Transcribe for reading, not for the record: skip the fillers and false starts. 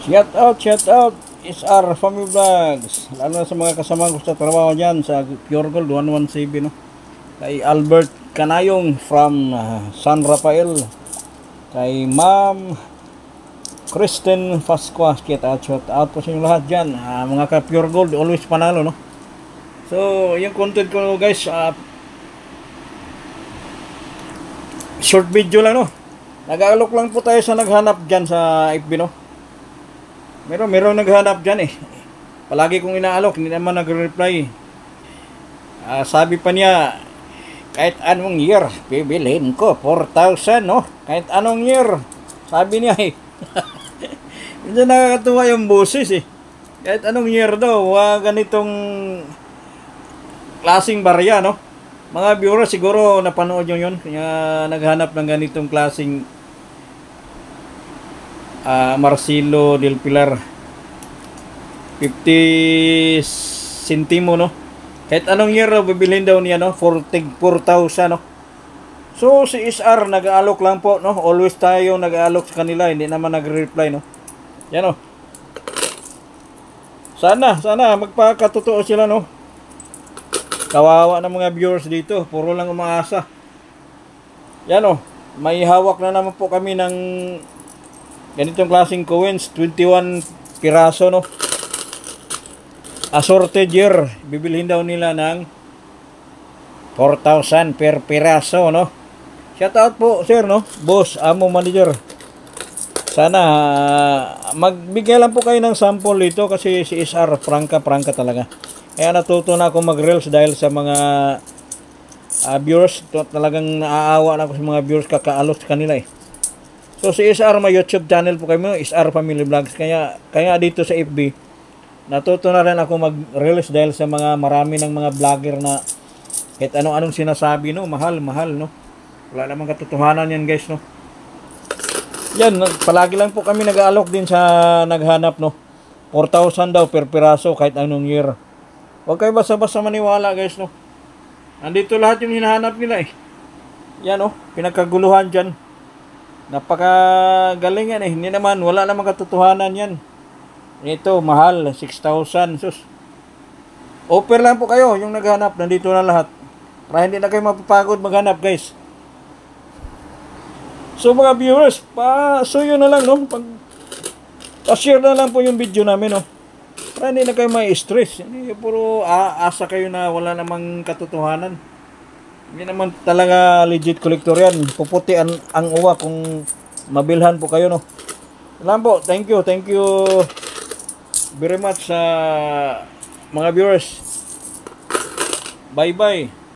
Shout out, SR Family Vlogs. Lalo na sa mga kasama ko sa trabaho dyan sa Pure Gold 117, no? Kay Albert Canayong from San Rafael. Kay Ma'am Kristen Pasqua. Shout out po sa inyo lahat dyan. Mga ka Pure Gold, always panalo, no? So, yung content ko guys, short video lang, no? Nag-aalok lang po tayo sa naghanap dyan sa FB, no? Meron naghanap dyan eh. Palagi kong inaalok, hindi naman nag-reply. Sabi pa niya, kahit anong year, bibilhin ko, 4,000, no? Kahit anong year, sabi niya eh. Hindi nakakatuwa yung boses eh. Kahit anong year daw, ganitong klaseng barya, no? Mga viewers siguro napanood nyo yun. Kaya naghanap ng ganitong klaseng Marcelo del Pilar 50 centimo, no? Kahit anong year bibilhin daw niya, no? 4,000, no? So si SR nag-aalok lang po, no? Always tayo nag-aalok sa kanila, hindi naman nagre-reply, no? Yan, no? Sana magpakatotoo sila, no? Kawawa ng mga viewers dito, puro lang umaasa. Yan, no? May hawak na naman po kami ng ganitong klaseng coins, 21 piraso, no? Assorted year, bibilhin daw nila ng 4,000 per piraso, no? Shout out po, sir, no? Boss, amo manager. Sana magbigay lang po kayo ng sample dito kasi si SR prangka talaga. Kaya natuto na ako mag-reels dahil sa mga viewers. Talagang naaawa na ako sa mga viewers, kakaalos sa kanila eh. So si SR may YouTube channel po kayo, SR Family Vlogs. Kaya dito sa FB, natuto na rin ako mag-release dahil sa marami ng mga vlogger na kahit anong sinasabi, no, mahal, no. Wala namang katotohanan yan, guys, no. Yan, palagi lang po kami nag-aalok din sa naghanap, no. 4,000 daw per piraso kahit anong year. Huwag kayo basta-basta maniwala, guys, no. Andito lahat yung hinahanap nila eh. Yan, no, pinagkaguluhan dyan. Napakagaling yan eh. Hindi naman, wala namang katotohanan yan. Ito, mahal, 6,000. Sus. Offer lang po kayo, yung naghanap, nandito na lahat. Para hindi na kayo mapapagod maghanap, guys. So mga viewers, pasuyo na lang, no? Pa-share na lang po yung video namin, no? Para hindi na kayo may stress. Hindi puro asa kayo na wala namang katotohanan. Hindi naman talaga legit collector yan. Puputi ang uwa kung mabilhan po kayo, no? Salamat po. Thank you very much sa mga viewers. Bye bye.